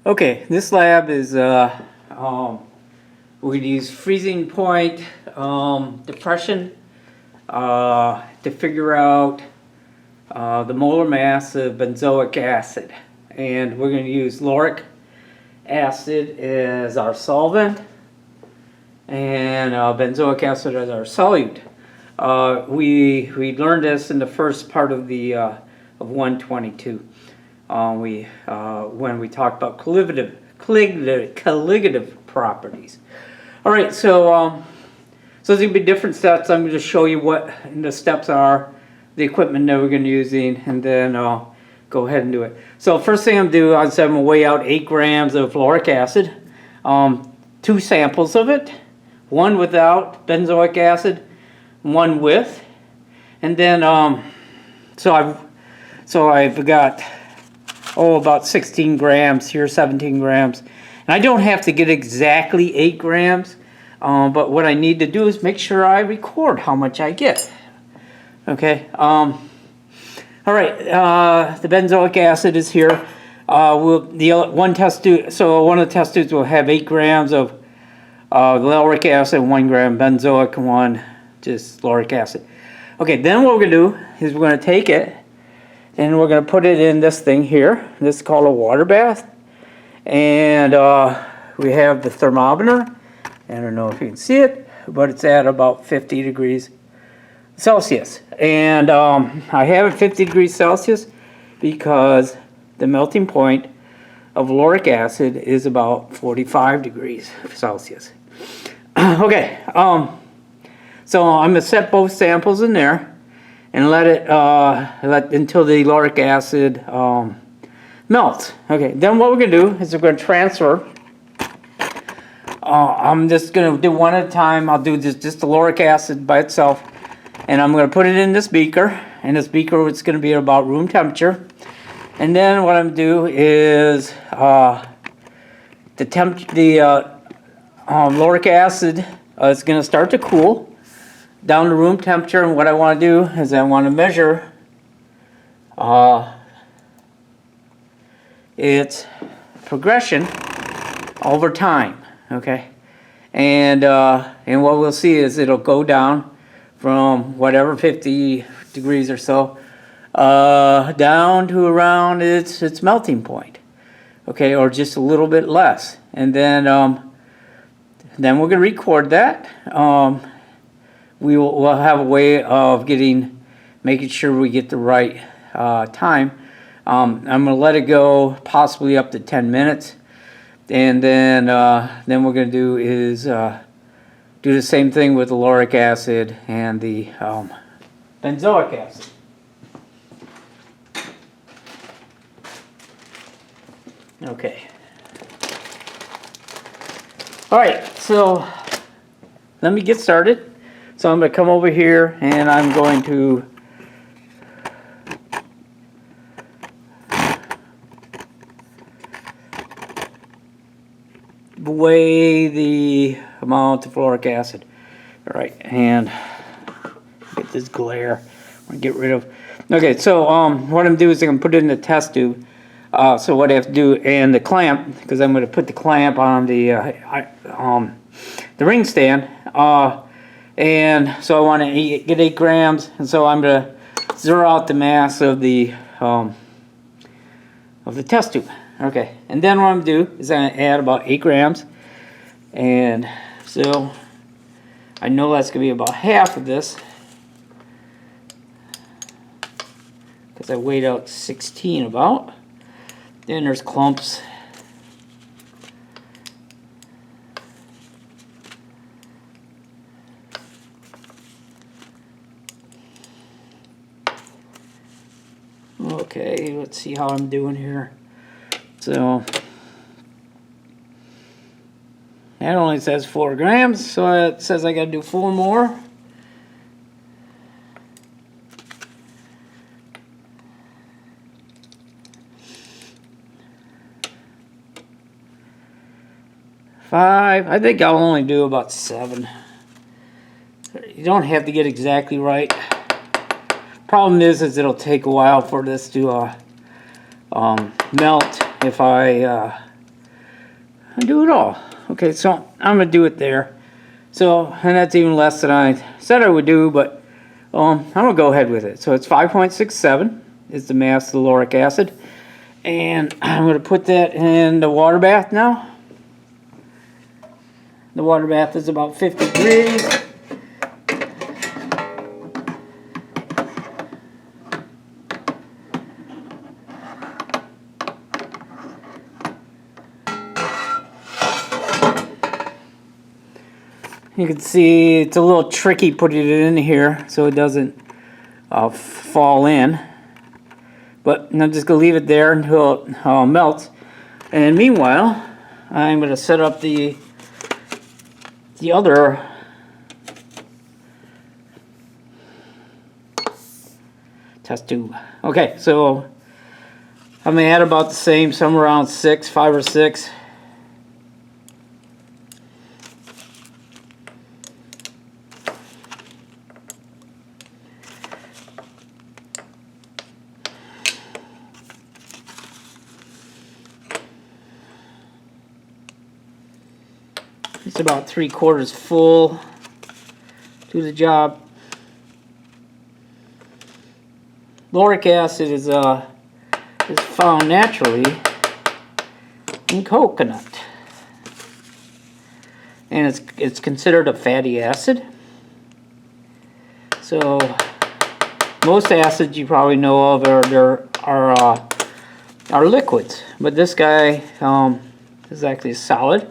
Okay, this lab is we're gonna use freezing point depression to figure out the molar mass of benzoic acid, and we're going to use lauric acid as our solvent and benzoic acid as our solute. We learned this in the first part of the of 122. When we talked about colligative properties. All right, so there's going to be different steps. I'm going to show you what the steps are, the equipment that we're going to be using, and then I'll go ahead and do it. So first thing I'm going to do is I'm going to weigh out 8 grams of lauric acid, 2 samples of it, one without benzoic acid, one with, and then so I've got about 16 grams here, 17 grams. And I don't have to get exactly 8 grams, but what I need to do is make sure I record how much I get. Okay, all right, the benzoic acid is here. One test tube, so one of the test tubes will have 8 grams of lauric acid, 1 gram benzoic, 1 just lauric acid. Okay, then what we're going to do is we're going to take it and we're going to put it in this thing here. This is called a water bath. And we have the thermometer. I don't know if you can see it, but it's at about 50 degrees Celsius. And I have it 50 degrees Celsius because the melting point of lauric acid is about 45 degrees Celsius. Okay, so I'm going to set both samples in there and let it until the lauric acid melts. Okay, then what we're going to do is we're going to transfer. I'm just going to do one at a time. I'll do just the lauric acid by itself, and I'm going to put it in this beaker. And this beaker is going to be about room temperature. And then what I'm going to do is the lauric acid is going to start to cool down to room temperature, and what I want to do is I want to measure its progression over time. Okay, and what we'll see is it'll go down from whatever 50 degrees or so down to around its melting point. Okay, or just a little bit less, and then we're going to record that. We'll have a way of making sure we get the right time. I'm going to let it go possibly up to 10 minutes, and then we're going to do is do the same thing with the lauric acid and the benzoic acid. Okay. All right, so let me get started. So I'm going to come over here and I'm going to weigh the amount of lauric acid. All right, and get this glare. I'm going to get rid of. Okay, so what I'm doing is I'm going to put it in the test tube. So what I have to do, and the clamp, because I'm going to put the clamp on the ring stand. And so I want to get 8 grams, and so I'm going to zero out the mass of the test tube. Okay, and then what I'm going to do is I'm going to add about 8 grams, and so I know that's going to be about half of this because I weighed out 16 about. Then there's clumps. Okay, let's see how I'm doing here. So that only says 4 grams, so it says I got to do 4 more. I think I'll only do about 7. You don't have to get exactly right. Problem is it'll take a while for this to melt if I I do it all. Okay, so I'm gonna do it there. So, and that's even less than I said I would do, but I'm gonna go ahead with it. So it's 5.67 is the mass of the lauric acid. And I'm gonna put that in the water bath now. The water bath is about 50 degrees. You can see it's a little tricky putting it in here so it doesn't fall in. But I'm just going to leave it there until it melts. And meanwhile, I'm going to set up the other test tube. Okay, so I'm going to add about the same, somewhere around 5 or 6. It's about 3/4 full. Do the job. Lauric acid is found naturally in coconut, and it's considered a fatty acid. So most acids you probably know of are liquids, but this guy is actually solid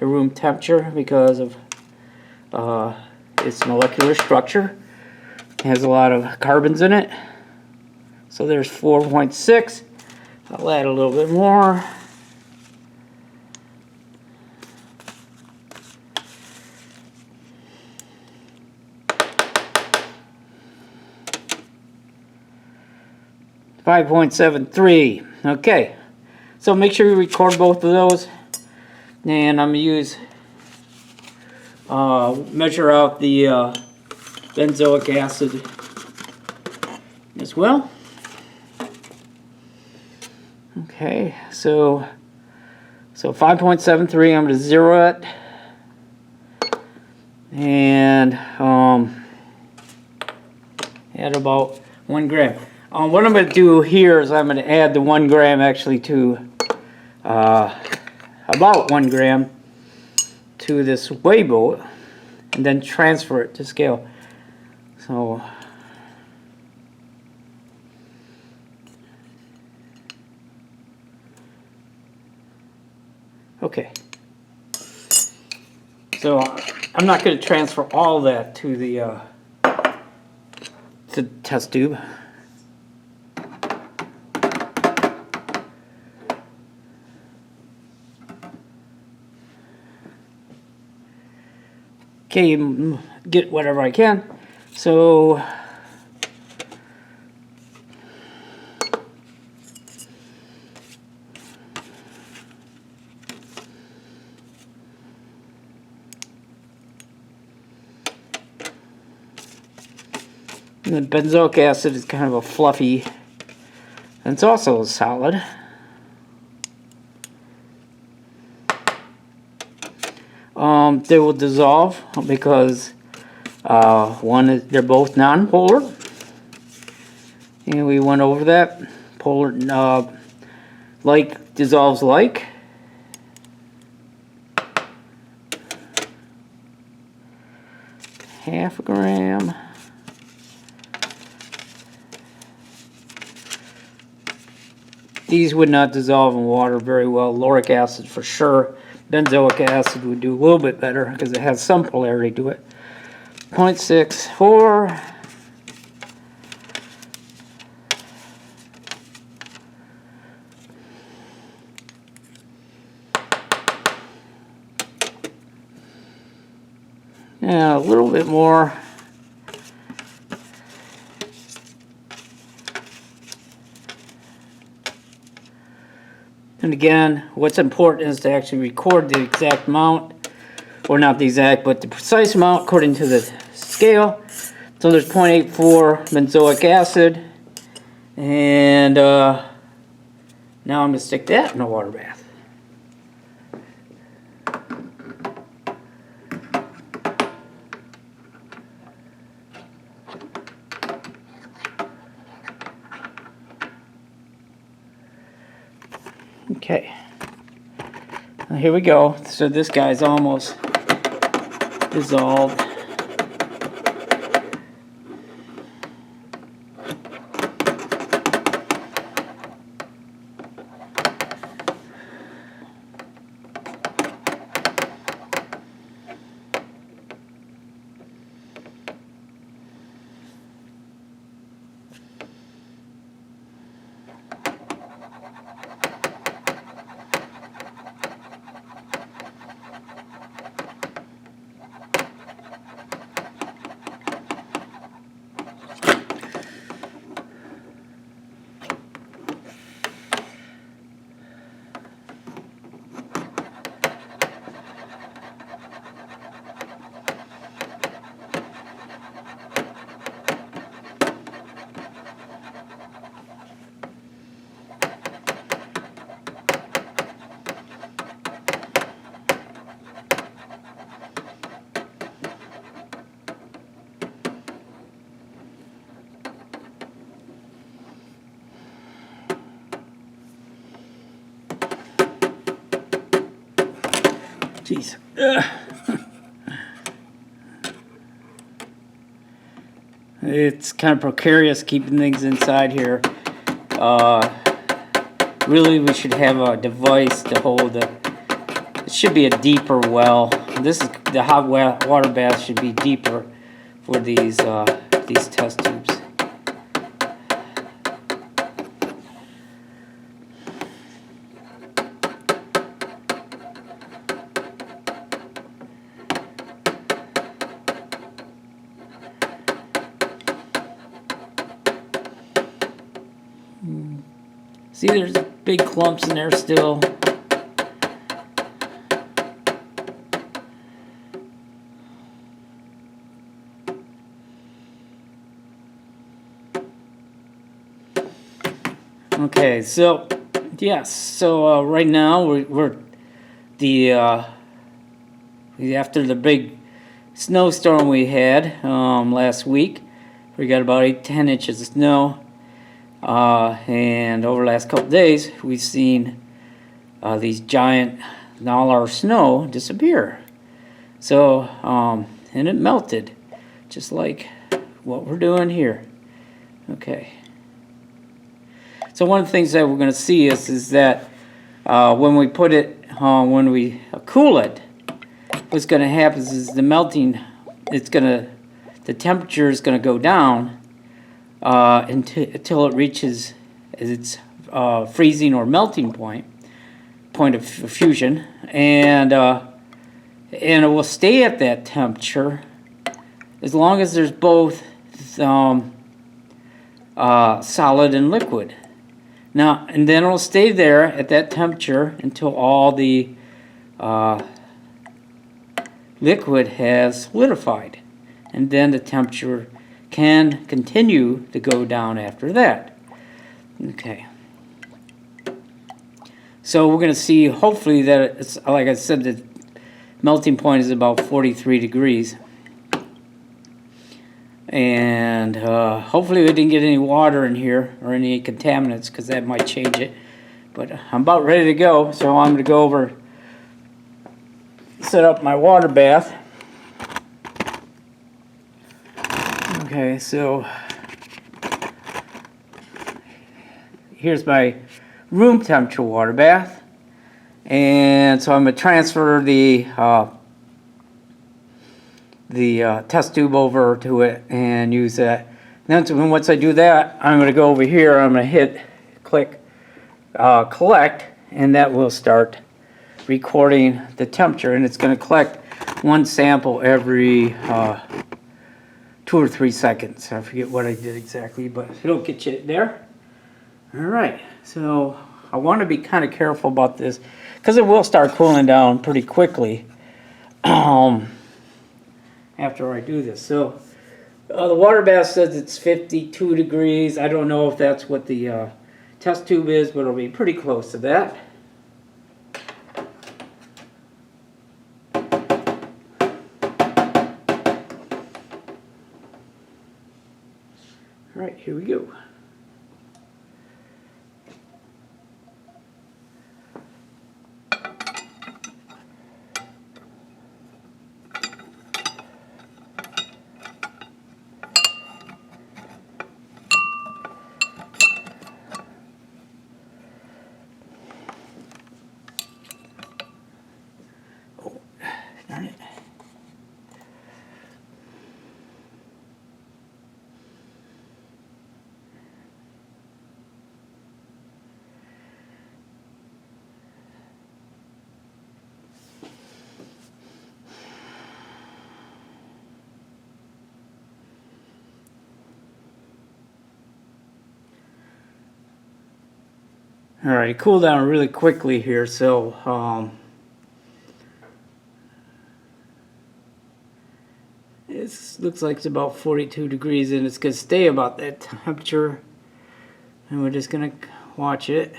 at room temperature because of its molecular structure. It has a lot of carbons in it. So there's 4.6. I'll add a little bit more. .73. Okay, so make sure you record both of those, and I'm gonna use measure out the benzoic acid as well. Okay, so 5.73. I'm gonna zero it, and add about 1 gram. What I'm going to do here is I'm going to add the 1 gram actually to about 1 gram to this weigh boat, and then transfer it to scale. So okay. So I'm not going to transfer all that to the test tube. Okay, get whatever I can. So the benzoic acid is kind of a fluffy, and it's also solid. They will dissolve because they're both non-polar, and we went over that. Polar like dissolves like. Half a gram. These would not dissolve in water very well. Lauric acid for sure. Benzoic acid would do a little bit better because it has some polarity to it. 0.64. Yeah, a little bit more. And again, what's important is to actually record the exact amount, or not the exact, but the precise amount according to the scale. So there's 0.84 benzoic acid, and now I'm going to stick that in a water bath. Okay. Now here we go. So this guy's almost dissolved. Jeez. It's kind of precarious keeping things inside here. Really, we should have a device to hold the. It should be a deeper well. This is the hot water bath should be deeper for these test tubes. See, there's big clumps in there still. Okay, so yes, so right now we're after the big snowstorm we had last week. We got about 8-10 inches of snow. And over the last couple days, we've seen these giant, all our snow disappear. So, and it melted, just like what we're doing here. Okay. So one of the things that we're going to see is that when we put it, when we cool it, what's going to happen is the melting, the temperature is going to go down. Until it reaches its freezing or melting point of fusion, and it will stay at that temperature as long as there's both solid and liquid. Now, and then it'll stay there at that temperature until all the liquid has solidified, and then the temperature can continue to go down after that. Okay. So we're going to see, hopefully, that it's, like I said, the melting point is about 43 degrees. And hopefully we didn't get any water in here or any contaminants, because that might change it. But I'm about ready to go, so I'm going to go over, set up my water bath. Okay, so here's my room temperature water bath, and so I'm going to transfer the test tube over to it and use that. Then once I do that, I'm going to go over here. I'm going to click collect, and that will start recording the temperature, and it's going to collect one sample every 2 or 3 seconds. I forget what I did exactly, but it'll get you there. All right, so I want to be kind of careful about this because it will start cooling down pretty quickly after I do this. So the water bath says it's 52 degrees. I don't know if that's what the test tube is, but it'll be pretty close to that. All right, here we go. All right, it cooled down really quickly here, so it looks like it's about 42 degrees, and it's going to stay about that temperature. And we're just going to watch it.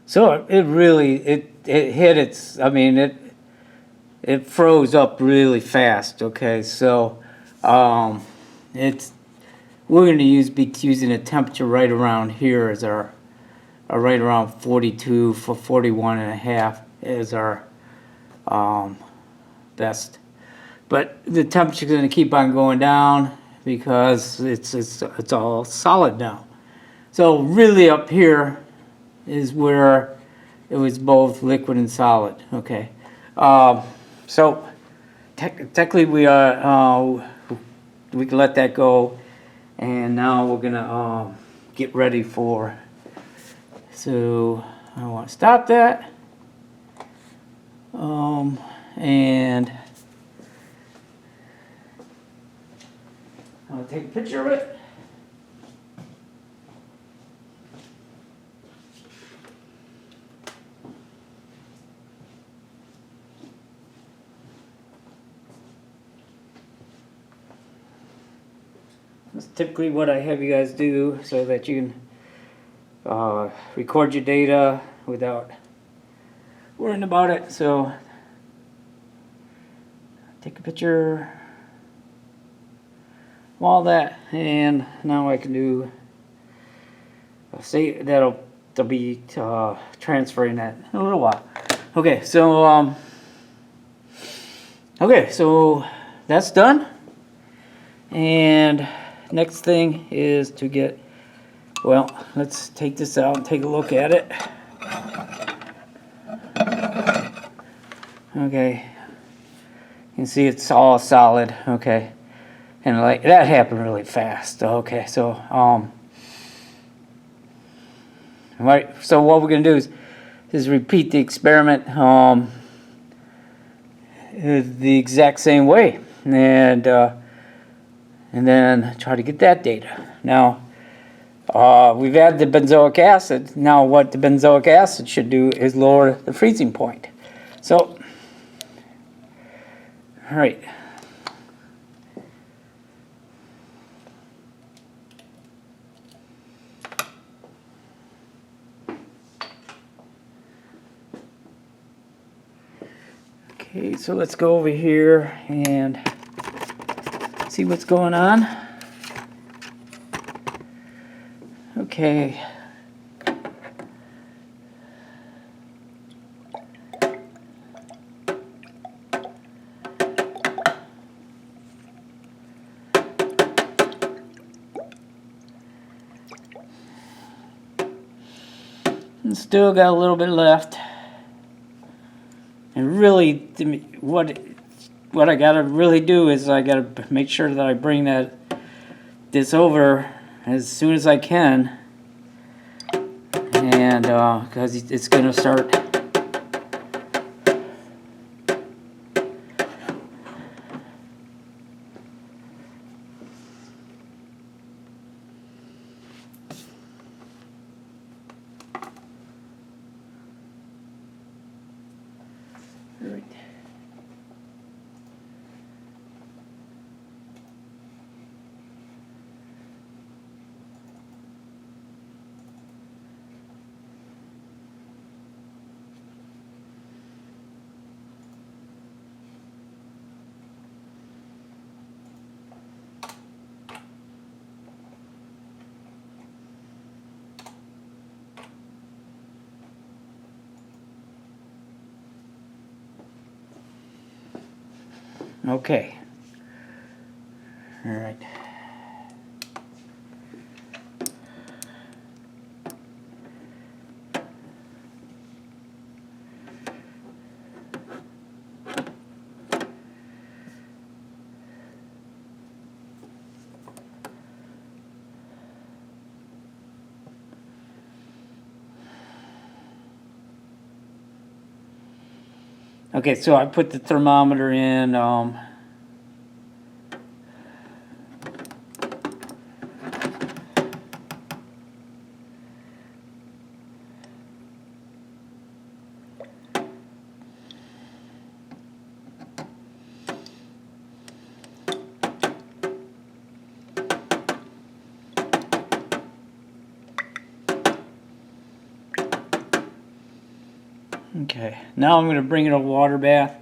So it really it hit its. I mean it froze up really fast. Okay, so it's we're going to be using a temperature right around here as our right around 42 for 41 and a half is our best. But the temperature is going to keep on going down because it's all solid now. So really up here is where it was both liquid and solid. Okay, so technically we can let that go, and now we're gonna get ready for. So I want to stop that, and I'll take a picture of it. That's typically what I have you guys do so that you can record your data without worrying about it. So take a picture of all that, and now I can do say that'll be transferring that in a little while. Okay, so that's done, and next thing is to get, well, let's take this out and take a look at it. Okay, you can see it's all solid. Okay, and like that happened really fast. Okay, so right, so what we're gonna do is repeat the experiment the exact same way, and then try to get that data. Now, we've added the benzoic acid. Now what the benzoic acid should do is lower the freezing point. So, all right. Okay, so let's go over here and see what's going on. Okay. And still got a little bit left. And really, what I gotta really do is I gotta make sure that I bring this over as soon as I can, and because it's gonna start. Right. Okay. All right. Okay, so I put the thermometer in. Okay, now I'm going to bring it a water bath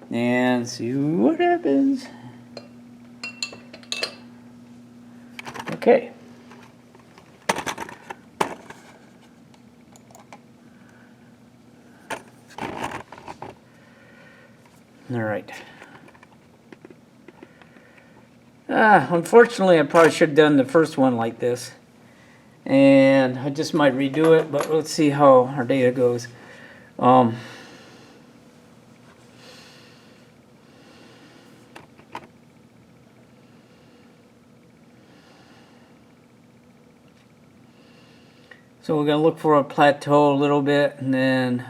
and see what happens. Okay. All right. Unfortunately, I probably should have done the first one like this. And I just might redo it, but let's see how our data goes. So we're going to look for a plateau a little bit, and then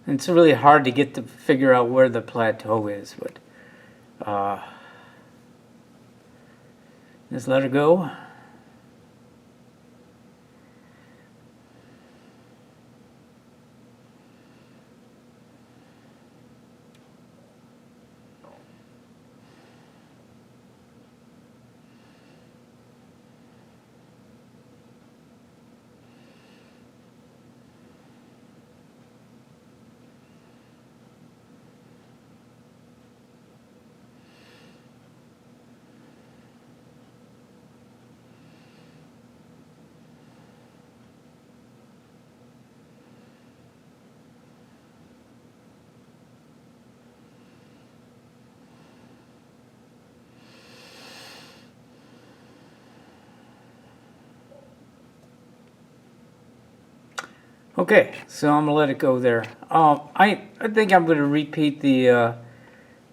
it's really hard to get to figure out where the plateau is, but just let it go. Okay, so I'm gonna let it go there. I think I'm gonna repeat the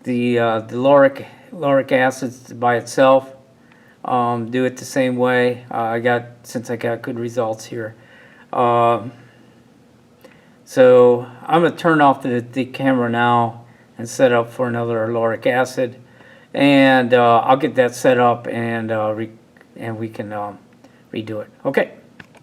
lauric acid by itself. Do it the same way. Since I got good results here. So I'm gonna turn off the camera now and set up for another lauric acid, and I'll get that set up and we can redo it. Okay.